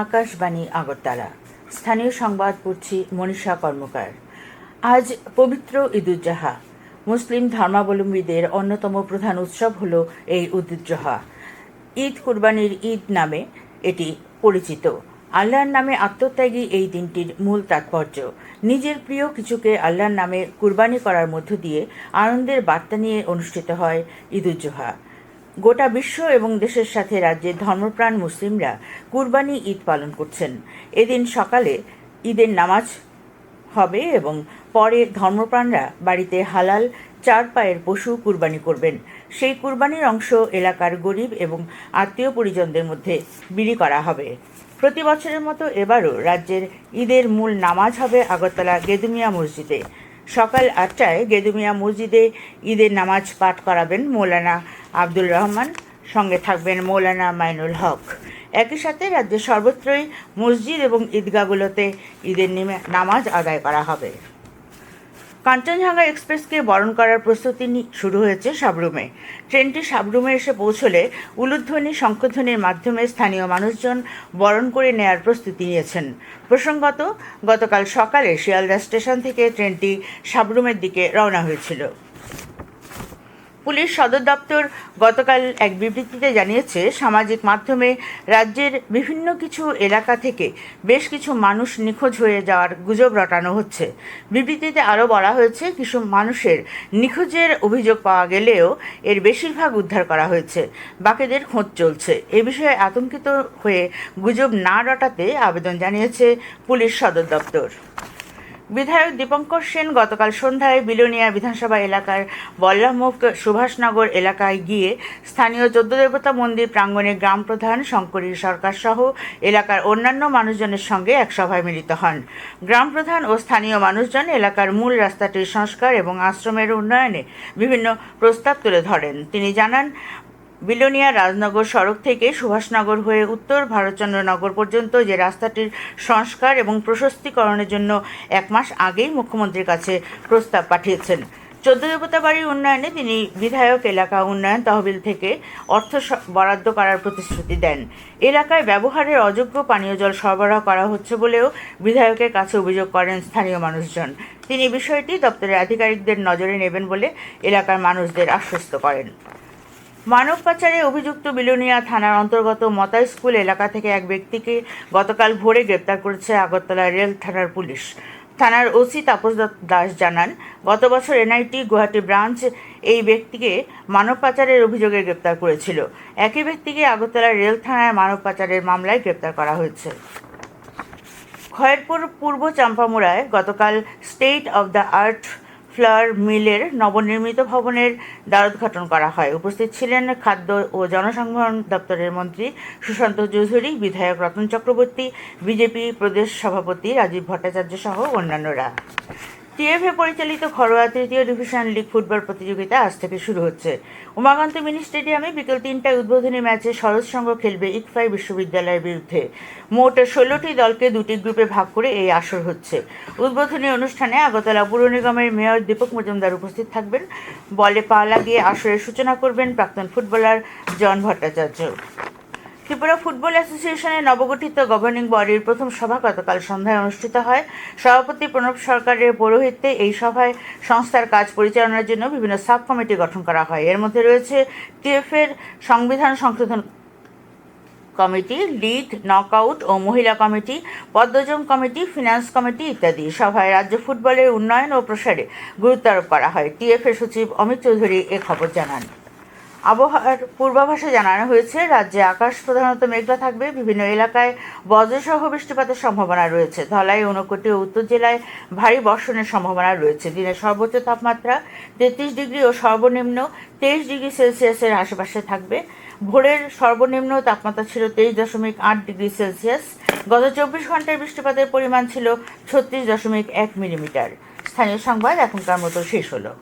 আকাশবাণী আগরতলা। স্থানীয় সংবাদ পড়ছি মনীষা কর্মকার। আজ পবিত্র ঈদুজ্জোহা। মুসলিম ধর্মাবলম্বীদের অন্যতম প্রধান উৎসব হল এই ঈদুজ্জোহা। ঈদ কুরবানির ঈদ নামে এটি পরিচিত। আল্লাহর নামে আত্মত্যাগী এই দিনটির মূল তাৎপর্য। নিজের প্রিয় কিছুকে আল্লাহর নামে কুরবানি করার মধ্য দিয়ে আনন্দের বার্তা নিয়ে অনুষ্ঠিত হয় ঈদুজ্জোহা। গোটা বিশ্ব এবং দেশের সাথে রাজ্যের ধর্মপ্রাণ মুসলিমরা কুরবানি ঈদ পালন করছেন। এদিন সকালে ঈদের নামাজ হবে এবং পরে ধর্মপ্রাণরা বাড়িতে হালাল 4 পায়ের পশু কুরবানি করবেন। সেই কুরবানির অংশ এলাকার গরিব এবং আত্মীয় পরিজনদের মধ্যে বিলি করা হবে। প্রতি বছরের মতো এবারও রাজ্যের ঈদের মূল নামাজ হবে আগরতলা গেদুমিয়া মসজিদে। সকাল 8টায় গেদুমিয়া মসজিদে ঈদের নামাজ পাঠ করাবেন মৌলানা আব্দুল রহমান, সঙ্গে থাকবেন মৌলানা মাইনুল হক। একই সাথে রাজ্যের সর্বত্রই মসজিদ এবং ঈদগাহগুলোতে ঈদের নামাজ আদায় করা হবে। কাঞ্চনজঙ্ঘা এক্সপ্রেসকে বরণ করার প্রস্তুতি শুরু হয়েছে সাবরুমে। ট্রেনটি সাবরুমে এসে পৌঁছলে উলুধ্বনি শঙ্খধ্বনির মাধ্যমে স্থানীয় মানুষজন বরণ করে নেয়ার প্রস্তুতি নিয়েছেন। প্রসঙ্গত, গতকাল সকালে শিয়ালদা স্টেশন থেকে ট্রেনটি সাবরুমের দিকে রওনা হয়েছিল। পুলিশ সদর দপ্তর গতকাল এক বিবৃতিতে জানিয়েছে, সামাজিক মাধ্যমে রাজ্যের বিভিন্ন কিছু এলাকা থেকে বেশ কিছু মানুষ নিখোঁজ হয়ে যাওয়ার গুজব রটানো হচ্ছে। বিবৃতিতে আরও বলা হয়েছে, কিছু মানুষের নিখোঁজের অভিযোগ পাওয়া গেলেও এর বেশিরভাগ উদ্ধার করা হয়েছে, বাকিদের খোঁজ চলছে। এ বিষয়ে আতঙ্কিত হয়ে গুজব না রটাতে আবেদন জানিয়েছে পুলিশ সদর দপ্তর। বিধায়ক দীপঙ্কর সেন গতকাল সন্ধ্যায় বিলোনিয়া বিধানসভা এলাকার বল্লামুখ সুভাষনগর এলাকায় গিয়ে স্থানীয় 14 দেবতা মন্দির প্রাঙ্গণে গ্রাম প্রধান শঙ্করী সরকার সহ এলাকার অন্যান্য মানুষজনের সঙ্গে এক সভায় মিলিত হন। গ্রাম প্রধান ও স্থানীয় মানুষজন এলাকার মূল রাস্তাটির সংস্কার এবং আশ্রমের উন্নয়নে বিভিন্ন প্রস্তাব তুলে ধরেন। তিনি জানান, বিলোনিয়া রাজনগর সড়ক থেকে সুভাষনগর হয়ে উত্তর ভারতচন্দ্রনগর পর্যন্ত যে রাস্তাটির সংস্কার এবং প্রশস্তীকরণের জন্য 1 মাস আগেই মুখ্যমন্ত্রীর কাছে প্রস্তাব পাঠিয়েছেন। 14 দেবতা বাড়ি উন্নয়নে তিনি বিধায়ক এলাকা উন্নয়ন তহবিল থেকে অর্থ বরাদ্দ করার প্রতিশ্রুতি দেন। এলাকায় ব্যবহারের অযোগ্য পানীয় জল সরবরাহ করা হচ্ছে বলেও বিধায়কের কাছে অভিযোগ করেন স্থানীয় মানুষজন। তিনি বিষয়টি দপ্তরের আধিকারিকদের নজরে নেবেন বলে এলাকার মানুষদের আশ্বস্ত করেন। মানব পাচারে অভিযুক্ত বিলোনিয়া থানার অন্তর্গত মতা স্কুল এলাকা থেকে এক ব্যক্তিকে গতকাল ভোরে গ্রেপ্তার করেছে আগরতলা রেল থানার পুলিশ। থানার ওসি তাপস দাস জানান, গত বছর এনআইটি গুয়াহাটি ব্রাঞ্চ এই ব্যক্তিকে মানব পাচারের অভিযোগে গ্রেপ্তার করেছিল। একই ব্যক্তিকে আগরতলা রেল থানায় মানব পাচারের মামলায় গ্রেপ্তার করা হয়েছে। খয়েরপুর পূর্ব চাম্পামুড়ায় গতকাল state of the art flower মিলের নবনির্মিত ভবনের দ্বারোদ্ঘাটন করা হয়। উপস্থিত ছিলেন খাদ্য ও জনসংবহন দপ্তরের মন্ত্রী সুশান্ত চৌধুরী, বিধায়ক রতন চক্রবর্তী, বিজেপি প্রদেশ সভাপতি রাজীব ভট্টাচার্য সহ অন্যান্যরা। টিএফএ পরিচালিত ঘরোয়া 3য় ডিভিশন লিগ ফুটবল প্রতিযোগিতা আজ থেকে শুরু হচ্ছে। উমাকান্ত মিনি স্টেডিয়ামে বিকেল 3টায় উদ্বোধনী ম্যাচে সরোজ সংঘ খেলবে ইকফাই বিশ্ববিদ্যালয়ের বিরুদ্ধে। মোট 16টি দলকে 2টি গ্রুপে ভাগ করে এই আসর হচ্ছে। উদ্বোধনী অনুষ্ঠানে আগরতলা পুর নিগমের মেয়র দীপক মজুমদার উপস্থিত থাকবেন। বলে পা লাগিয়ে আসরের সূচনা করবেন প্রাক্তন ফুটবলার জন ভট্টাচার্য। ত্রিপুরা ফুটবল অ্যাসোসিয়েশনের নবগঠিত গভর্নিং বডির প্রথম সভা গতকাল সন্ধ্যায় অনুষ্ঠিত হয়। সভাপতি প্রণব সরকারের পৌরোহিত্যে এই সভায় সংস্থার কাজ পরিচালনার জন্য বিভিন্ন সাব কমিটি গঠন করা হয়। এর মধ্যে রয়েছে টিএফের সংবিধান সংশোধন কমিটি, লিগ, নকআউট ও মহিলা committee, Padmajung committee, finance committee ইত্যাদি। সভায় রাজ্য ফুটবলের উন্নয়ন ও প্রসারে গুরুত্ব আরোপ করা হয়। টিএফের সচিব অমিত চৌধুরী এ খবর জানান। আবহাওয়ার পূর্বাভাসে জানানো হয়েছে, রাজ্যে আকাশ প্রধানত মেঘলা থাকবে। বিভিন্ন এলাকায় বজ্রসহ বৃষ্টিপাতের সম্ভাবনা রয়েছে। ধলাই, ঊনকোটি ও উত্তর জেলায় ভারী বর্ষণের সম্ভাবনা রয়েছে। দিনের সর্বোচ্চ তাপমাত্রা 33 ডিগ্রি ও সর্বনিম্ন 23 ডিগ্রি সেলসিয়াসের আশেপাশে থাকবে। ভোরের সর্বনিম্ন তাপমাত্রা ছিল 23.8 ডিগ্রি সেলসিয়াস। গত 24 ঘন্টায় বৃষ্টিপাতের পরিমাণ ছিল 36.1 মিলিমিটার। স্থানীয় সংবাদ এখনকার মতো শেষ হলো।